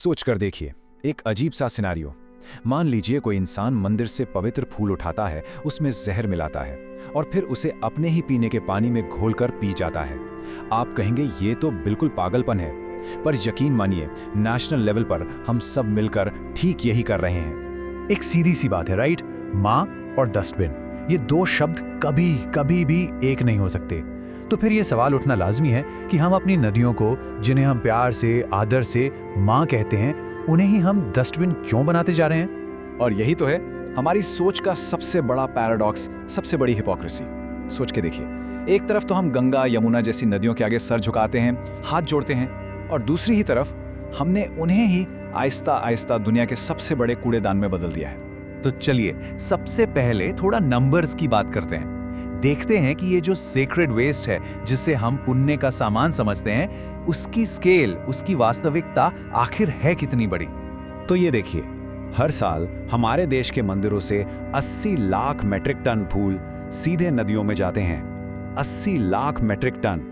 सोच कर देखिए, एक अजीब सा सिनारियो। मान लीजिए कोई इंसान मंदिर से पवित्र फूल उठाता है, उसमें जहर मिलाता है और फिर उसे अपने ही पीने के पानी में घोलकर पी जाता है। आप कहेंगे ये तो बिल्कुल पागलपन है, पर यकीन मानिए नेशनल लेवल पर हम सब मिलकर ठीक यही कर रहे हैं। एक सीधी सी बात है, राइट? माँ और डस्टबिन, ये दो शब्द कभी कभी भी एक नहीं हो सकते। तो फिर ये सवाल उठना लाजमी है कि हम अपनी नदियों को, जिन्हें हम प्यार से, आदर से माँ कहते हैं, उन्हें ही हम डस्टबिन क्यों बनाते जा रहे हैं? और यही तो है हमारी सोच का सबसे बड़ा पैराडॉक्स, सबसे बड़ी हिपोक्रेसी। सोच के देखिए, एक तरफ तो हम गंगा यमुना जैसी नदियों के आगे सर झुकाते हैं, हाथ जोड़ते हैं, और दूसरी ही तरफ हमने उन्हें ही आहिस्ता आहिस्ता दुनिया के सबसे बड़े कूड़ेदान में बदल दिया है। तो चलिए सबसे पहले थोड़ा नंबर्स की बात करते हैं। देखते हैं कि ये जो सेक्रेड वेस्ट है, जिसे हम पुण्य का सामान समझते हैं, उसकी स्केल, उसकी वास्तविकता आखिर है कितनी बड़ी। तो ये देखिए, हर साल हमारे देश के मंदिरों से 80 लाख मेट्रिक टन फूल सीधे नदियों में जाते हैं। 80 लाख मेट्रिक टन।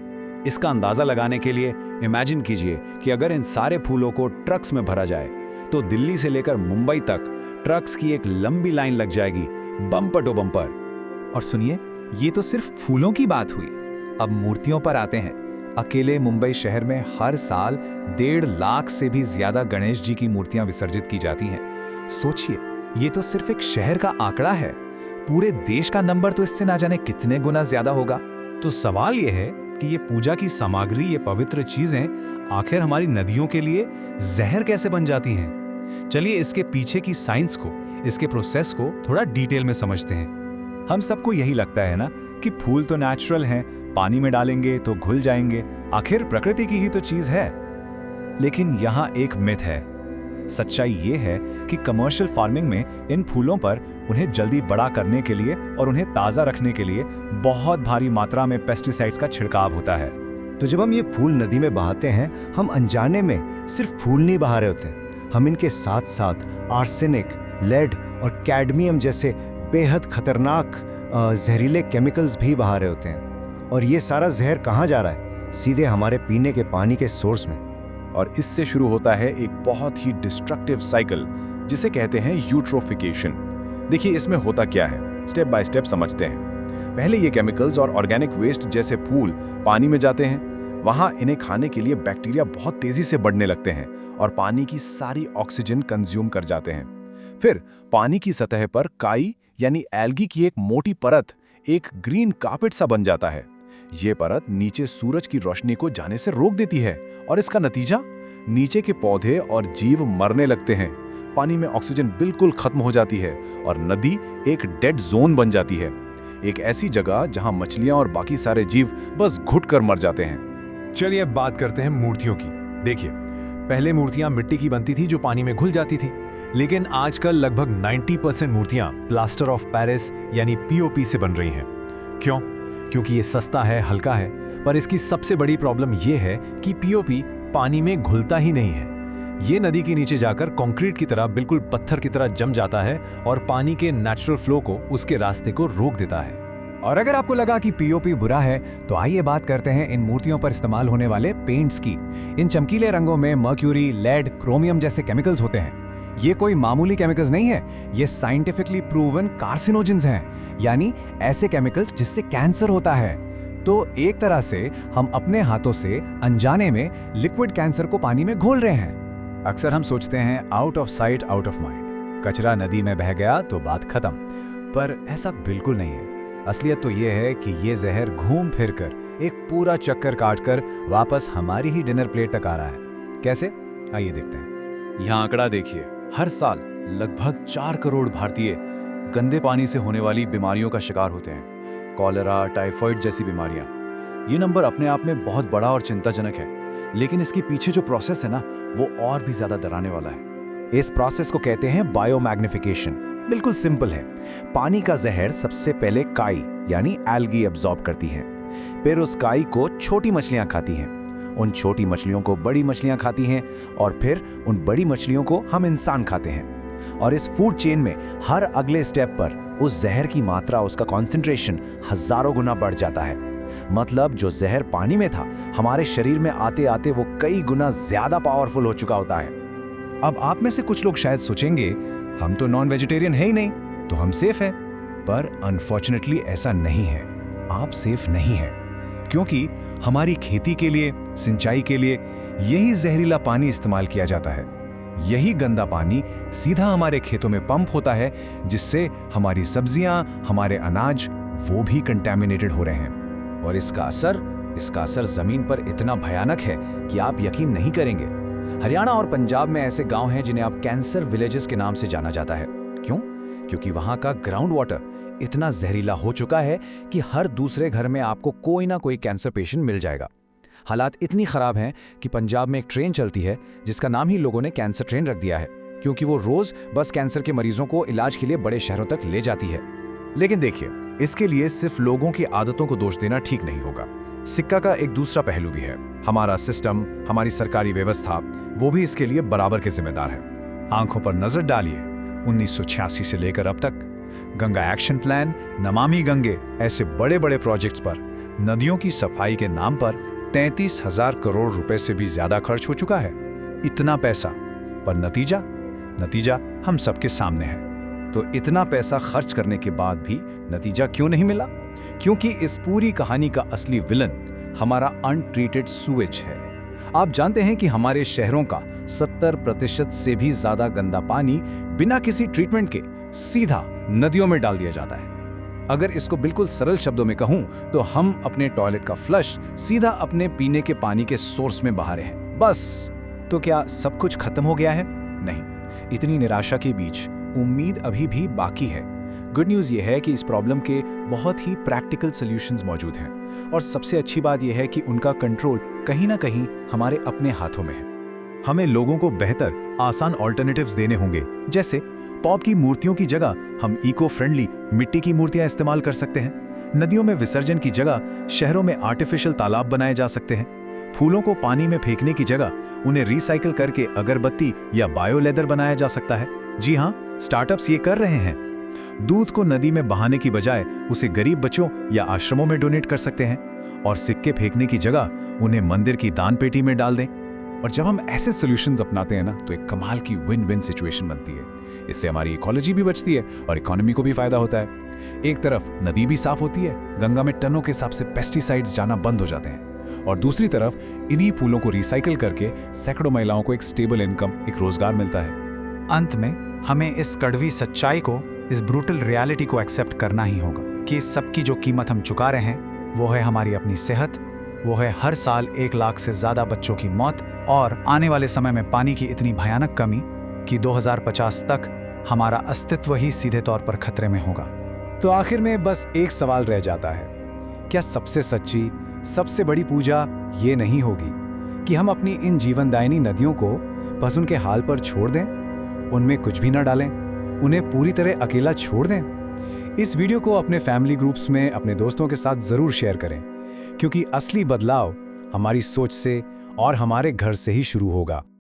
इसका अंदाजा लगाने के लिए इमेजिन कीजिए कि अगर इन सारे फूलों को ट्रक्स में भरा जाए तो दिल्ली से लेकर मुंबई तक ट्रक्स की एक लंबी लाइन लग जाएगी, बम्पर टू बम्पर। और सुनिए, ये तो सिर्फ फूलों की बात हुई। अब मूर्तियों पर आते हैं। अकेले मुंबई शहर में हर साल 1.5 लाख से भी ज्यादा गणेश जी की मूर्तियां विसर्जित की जाती हैं। सोचिए, ये तो सिर्फ एक शहर का आंकड़ा है। पूरे देश का नंबर तो इससे ना जाने कितने गुना ज्यादा होगा। तो सवाल यह है कि ये पूजा की सामग्री, ये पवित्र चीजें आखिर हमारी नदियों के लिए जहर कैसे बन जाती हैं? चलिए इसके पीछे की साइंस को, इसके प्रोसेस को थोड़ा डिटेल में समझते हैं। हम सबको यही लगता है ना कि फूल तो नेचुरल हैं, पानी में डालेंगे तो घुल जाएंगे, आखिर प्रकृति की ही तो चीज है। लेकिन यहाँ एक मिथ है। सच्चाई ये है कि कमर्शियल फार्मिंग में इन फूलों पर उन्हें जल्दी बड़ा करने के लिए और उन्हें ताज़ा रखने के लिए बहुत भारी मात्रा में पेस्टिसाइड्स का छिड़काव होता है। तो जब हम ये फूल नदी में बहाते हैं, हम अनजाने में सिर्फ फूल नहीं बहा रहे होते, हम इनके साथ साथ आर्सेनिक, लेड और कैडमियम जैसे बेहद खतरनाक जहरीले केमिकल्स भी बहा रहे होते हैं। और ये सारा जहर कहाँ जा रहा है? सीधे हमारे पीने के पानी के सोर्स में। और इससे शुरू होता है एक बहुत ही डिस्ट्रक्टिव साइकिल, जिसे कहते हैं यूट्रोफिकेशन। देखिए इसमें होता क्या है, स्टेप बाय स्टेप समझते हैं। पहले ये केमिकल्स और ऑर्गेनिक वेस्ट जैसे फूल पानी में जाते हैं। वहाँ इन्हें खाने के लिए बैक्टीरिया बहुत तेजी से बढ़ने लगते हैं और पानी की सारी ऑक्सीजन कंज्यूम कर जाते हैं। फिर पानी की सतह पर काई यानी एल्गी की एक मोटी परत, एक ग्रीन कार्पेट सा बन जाता है। ये परत नीचे सूरज की रोशनी को जाने से रोक देती है और इसका नतीजा, नीचे के पौधे और जीव मरने लगते हैं। पानी में ऑक्सीजन बिल्कुल खत्म हो जाती है और नदी एक डेड जोन बन जाती है, एक ऐसी जगह जहां मछलियां और बाकी सारे जीव बस घुट कर मर जाते हैं। चलिए अब बात करते हैं मूर्तियों की। देखिए, पहले मूर्तियां मिट्टी की बनती थी जो पानी में घुल जाती थी, लेकिन आजकल लगभग 90% मूर्तियां प्लास्टर ऑफ पेरिस यानी पीओपी से बन रही हैं। क्यों? क्योंकि ये सस्ता है, हल्का है, पर इसकी सबसे बड़ी प्रॉब्लम ये है कि पीओपी पानी में घुलता ही नहीं है। ये नदी के नीचे जाकर कंक्रीट की तरह, बिल्कुल पत्थर की तरह जम जाता है और पानी के नेचुरल फ्लो को, उसके रास्ते को रोक देता है। और अगर आपको लगा कि पीओपी बुरा है, तो आइए बात करते हैं इन मूर्तियों पर इस्तेमाल होने वाले पेंट्स की। इन चमकीले रंगों में मर्क्यूरी, लेड, क्रोमियम जैसे केमिकल्स होते हैं। ये कोई मामूली केमिकल्स नहीं है, ये साइंटिफिकली प्रूवन कार्सिनोजेंस हैं, यानी ऐसे केमिकल्स जिससे कैंसर होता है। तो एक तरह से हम अपने हाथों से अनजाने में लिक्विड कैंसर को पानी में घोल रहे हैं। अक्सर हम सोचते हैं out of sight out of mind, कचरा नदी में बह गया तो बात खत्म, पर ऐसा बिल्कुल नहीं है। असलियत तो ये है कि ये जहर घूम फिर कर एक पूरा चक्कर काटकर वापस हमारी ही डिनर प्लेट तक आ रहा है। कैसे? आइए देखते हैं। यहाँ आंकड़ा देखिए, हर साल लगभग 4 करोड़ भारतीय गंदे पानी से होने वाली बीमारियों का शिकार होते हैं। कॉलेरा, टाइफाइड जैसी बीमारियां। ये नंबर अपने आप में बहुत बड़ा और चिंताजनक है, लेकिन इसके पीछे जो प्रोसेस है ना, वो और भी ज्यादा डराने वाला है। इस प्रोसेस को कहते हैं बायोमैग्निफिकेशन। बिल्कुल सिंपल है। पानी का जहर सबसे पहले काई यानी एल्गी एब्जॉर्ब करती है, फिर उस काई को छोटी मछलियां खाती हैं, उन छोटी मछलियों को बड़ी मछलियां खाती हैं और फिर उन बड़ी मछलियों को हम इंसान खाते हैं। और इस फूड चेन में हर अगले स्टेप पर उस जहर की मात्रा, उसका कॉन्सेंट्रेशन हजारों गुना बढ़ जाता है। मतलब जो जहर पानी में था, हमारे शरीर में आते आते वो कई गुना ज्यादा पावरफुल हो चुका होता है। अब आप में से कुछ लोग शायद सोचेंगे, हम तो नॉन वेजिटेरियन है ही नहीं, तो हम सेफ हैं। पर अनफॉर्चुनेटली ऐसा नहीं है। आप सेफ नहीं हैं, क्योंकि हमारी खेती के लिए, सिंचाई के लिए यही जहरीला पानी इस्तेमाल किया जाता है। यही गंदा पानी सीधा हमारे खेतों में पंप होता है, जिससे हमारी सब्जियां, हमारे अनाज वो भी कंटैमिनेटेड हो रहे हैं। और इसका असर जमीन पर इतना भयानक है कि आप यकीन नहीं करेंगे। हरियाणा और पंजाब में ऐसे गांव हैं जिन्हें अब कैंसर विलेजेस के नाम से जाना जाता है। क्यों? क्योंकि वहां का ग्राउंड वाटर इतना जहरीला हो चुका है कि हर दूसरे घर में आपको कोई ना कोई कैंसर पेशेंट मिल जाएगा। हालात इतनी खराब हैं कि पंजाब में एक ट्रेन चलती है जिसका नाम ही लोगों ने कैंसर ट्रेन रख दिया है, क्योंकि वो रोज बस कैंसर के मरीजों को इलाज के लिए बड़े शहरों तक ले जाती है। लेकिन देखिए, इसके लिए सिर्फ लोगों की आदतों को दोष देना ठीक नहीं होगा। सिक्का का एक दूसरा पहलू भी है। हमारा सिस्टम, हमारी सरकारी व्यवस्था, वो भी इसके लिए बराबर के जिम्मेदार है। आंखों पर नजर डालिए, 1986 से लेकर अब तक गंगा एक्शन प्लान, नमामि गंगे ऐसे बड़े बड़े प्रोजेक्ट्स पर नदियों की सफाई के नाम पर 33,000 करोड़ रुपए से भी ज्यादा खर्च हो चुका है। इतना पैसा, पर नतीजा हम सबके सामने है। तो इतना पैसा खर्च करने के बाद भी नतीजा क्यों नहीं मिला? क्योंकि इस पूरी कहानी का असली विलन हमारा अनट्रीटेड सूएज है। आप जानते हैं कि हमारे शहरों का 70% से भी ज्यादा गंदा पानी बिना किसी ट्रीटमेंट के सीधा नदियों में डाल दिया जाता है। अगर इसको बिल्कुल सरल शब्दों में कहूं तो हम अपने टॉयलेट का फ्लश सीधा अपने पीने के पानी के सोर्स में बहा रहे हैं, बस। तो क्या सब कुछ खत्म हो गया है? नहीं। इतनी निराशा के बीच उम्मीद अभी भी बाकी है। गुड न्यूज़ ये है कि इस प्रॉब्लम के बहुत ही प्रैक्टिकल सॉल्यूशंस मौजूद हैं, और सबसे अच्छी बात यह है कि उनका कंट्रोल कहीं ना कहीं हमारे अपने हाथों में है। हमें लोगों को बेहतर, आसान ऑल्टरनेटिव्स देने होंगे। जैसे पॉप की मूर्तियों की जगह हम इको फ्रेंडली मिट्टी की मूर्तियां इस्तेमाल कर सकते हैं। नदियों में विसर्जन की जगह शहरों में आर्टिफिशियल तालाब बनाए जा सकते हैं। फूलों को पानी में फेंकने की जगह उन्हें रिसाइकिल करके अगरबत्ती या बायो लेदर बनाया जा सकता है। जी हाँ, स्टार्टअप्स ये कर रहे हैं। दूध को नदी में बहाने की बजाय उसे गरीब बच्चों या आश्रमों में डोनेट कर सकते हैं, और सिक्के फेंकने की जगह उन्हें मंदिर की दान पेटी में डाल दें। और जब हम ऐसे सॉल्यूशंस अपनाते हैं ना, तो एक कमाल की विन विन सिचुएशन बनती है। इससे हमारी इकोलॉजी भी बचती है और इकोनॉमी को भी फायदा होता है। एक तरफ नदी भी साफ होती है, गंगा में टनों के हिसाब से पेस्टिसाइड्स जाना बंद हो जाते हैं, और दूसरी तरफ इन्हीं फूलों को रिसाइकिल करके सैकड़ों महिलाओं को एक स्टेबल इनकम, एक रोजगार मिलता है। अंत में हमें इस कड़वी सच्चाई को, इस ब्रूटल रियलिटी को एक्सेप्ट करना ही होगा कि इस सब की जो कीमत हम चुका रहे हैं वो है हमारी अपनी सेहत, वो है हर साल 1 लाख से ज़्यादा बच्चों की मौत, और आने वाले समय में पानी की इतनी भयानक कमी कि 2050 तक हमारा अस्तित्व ही सीधे तौर पर खतरे में होगा। तो आखिर में बस एक सवाल रह जाता है, क्या सबसे सच्ची, सबसे बड़ी पूजा ये नहीं होगी कि हम अपनी इन जीवनदायिनी नदियों को बस उनके हाल पर छोड़ दें, उनमें कुछ भी ना डालें, उन्हें पूरी तरह अकेला छोड़ दें? इस वीडियो को अपने फैमिली ग्रुप्स में अपने दोस्तों के साथ ज़रूर शेयर करें, क्योंकि असली बदलाव हमारी सोच से और हमारे घर से ही शुरू होगा।